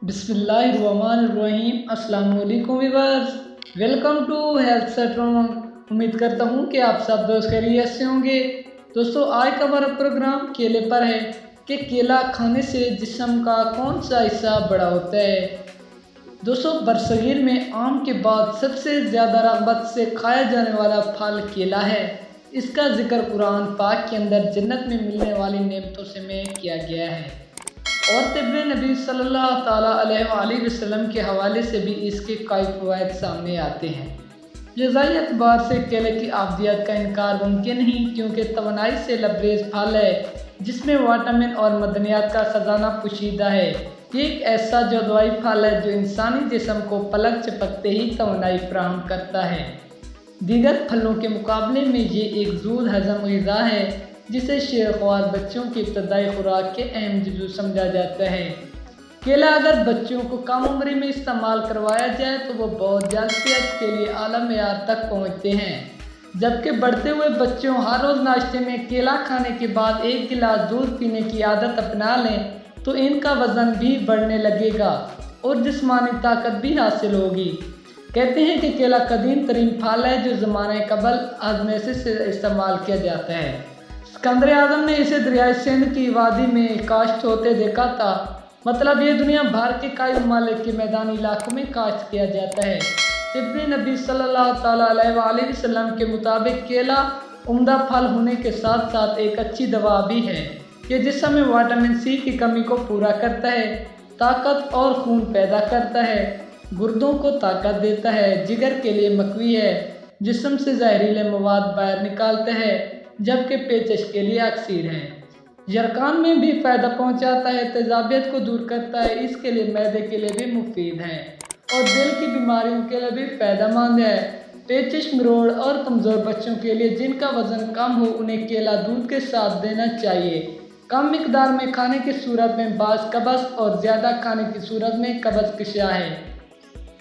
बिस्मिल्लाहिर्रहमानिर्रहीम। अस्सलाम वालेकुम viewers, welcome to health strong. उम्मीद करता हूँ कि आप सब दोस्त खैरियत से होंगे। दोस्तों, आज का हमारा प्रोग्राम केले पर है कि केला खाने से जिस्म का कौन सा हिस्सा बड़ा होता है। दोस्तों, बरसगीर में आम के बाद सबसे ज़्यादा रग़बत से खाया जाने वाला फल केला है। इसका जिक्र कुरान पाक के अंदर जन्नत में मिलने वाली नेमतों से में किया गया है और तिब्बे नबी सल्लल्लाहु ताला अलैहि वसल्लम के हवाले से भी इसके कई फ़वाइद सामने आते हैं। ग़िज़ाई एतबार से केले की अफादियत का इनकार मुमकिन नहीं, क्योंकि तवानाई से लबरेज फल है जिसमें विटामिन और मदनियात का ख़जाना पोशीदा है। ये एक ऐसा जो दवाई फल है जो इंसानी जिस्म को पलक झपकते ही तवानाई फराहम करता है। दीगर फलों के मुकाबले में ये एक ज़ूद हज़म ग़िज़ा है जिसे शेरख्वार बच्चों की इब्तदाई खुराक के अहम जुज़ू समझा जाता है। केला अगर बच्चों को कम उम्र में इस्तेमाल करवाया जाए तो वो बहुत जल्द सेहत के लिए आला मेयार तक पहुँचते हैं, जबकि बढ़ते हुए बच्चों हर रोज़ नाश्ते में केला खाने के बाद एक गिलास दूध पीने की आदत अपना लें तो इनका वज़न भी बढ़ने लगेगा और जिस्मानी ताकत भी हासिल होगी। कहते हैं कि केला कदीम तरीन फल है जो ज़माने कबल आज़मैसे से इस्तेमाल किया जाता है। सिकंदर आज़म ने इसे दरियाए सिंध की वादी में काश्त होते देखा था। मतलब ये दुनिया भर के कई ममालिक के मैदानी इलाकों में काश्त किया जाता है। तिब्बे नबी सल्लल्लाहु ताला अलैहि वसल्लम के मुताबिक केला उम्दा फल होने के साथ साथ एक अच्छी दवा भी है। ये जिस्म में विटामिन सी की कमी को पूरा करता है, ताकत और खून पैदा करता है, गुर्दों को ताकत देता है, जिगर के लिए मकवी है, जिस्म से जहरीले मवाद बाहर निकालता है, जबकि पेचश के लिए अक्सीर है। यरकान में भी फ़ायदा पहुंचाता है, तेज़ाबियत को दूर करता है, इसके लिए मैदे के लिए भी मुफीद है और दिल की बीमारियों के लिए भी फ़ायदेमंद है। पेचिश, मरोड़ और कमज़ोर बच्चों के लिए जिनका वज़न कम हो उन्हें केला दूध के साथ देना चाहिए। कम मिकदार में खाने की सूरत में बास कब्ज़ और ज़्यादा खाने की सूरत में कब्ज़ कशा है।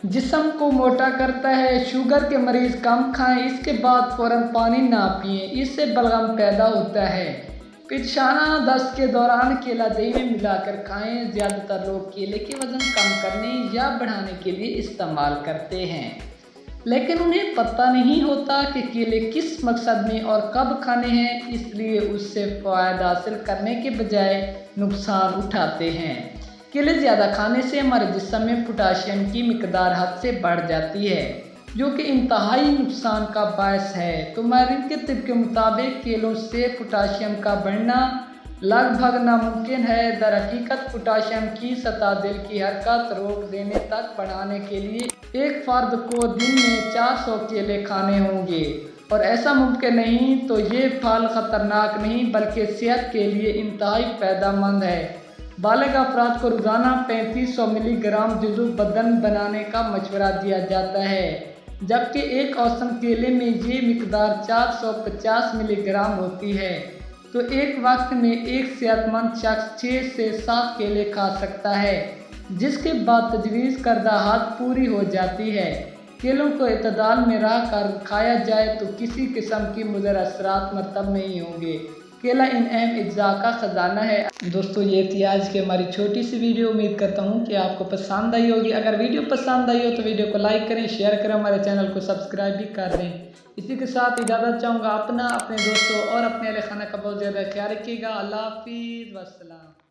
जिस्म को मोटा करता है। शुगर के मरीज़ कम खाएं, इसके बाद फ़ौरन पानी ना पिएं, इससे बलगम पैदा होता है। पेशाना दस्त के दौरान केला दही में मिलाकर खाएं। ज़्यादातर लोग केले के वज़न कम करने या बढ़ाने के लिए इस्तेमाल करते हैं, लेकिन उन्हें पता नहीं होता कि केले किस मकसद में और कब खाने हैं, इसलिए उससे फ़ायदा हासिल करने के बजाय नुकसान उठाते हैं। केले ज़्यादा खाने से हमारे जिस्म में पोटाशियम की मिकदार हद से बढ़ जाती है, जो कि इंतहाई नुकसान का बायस है। तो माहिरीन के तिब के मुताबिक केलों से पोटाशियम का बढ़ना लगभग नामुमकिन है। दरहकीकत पोटाशियम की सतह दिल की हरकत रोक देने तक बढ़ाने के लिए एक फ़र्द को दिन में 400 केले खाने होंगे, और ऐसा मुमकिन नहीं तो ये फल ख़तरनाक नहीं बल्कि सेहत के लिए इंतहाई फ़ायदेमंद है। बालिग़ अफराद को रोज़ाना 3500 मिलीग्राम जुज़ू बदन बनाने का मशवरा दिया जाता है, जबकि एक औसम केले में ये मिकदार 450 मिलीग्राम होती है। तो एक वक्त में एक सेहतमंद शख्स 6 से 7 केले खा सकता है, जिसके बाद तजवीज़ करदा हद पूरी हो जाती है। केलों को इतदाल में रह कर खाया जाए तो किसी किस्म की मुज़र असरात मरतब नहीं होंगे। केला इन अहम अज्जा का ख़जाना है। दोस्तों, ये थी आज की हमारी छोटी सी वीडियो। उम्मीद करता हूँ कि आपको पसंद आई होगी। अगर वीडियो पसंद आई हो तो वीडियो को लाइक करें, शेयर करें, हमारे चैनल को सब्सक्राइब भी कर दें। इसी के साथ इजाज़त चाहूँगा। अपने दोस्तों और अपने अहले खाना का बहुत ज़्यादा ख्याल रखिएगा। अल्लाह हाफ़िज़, वस्सलाम।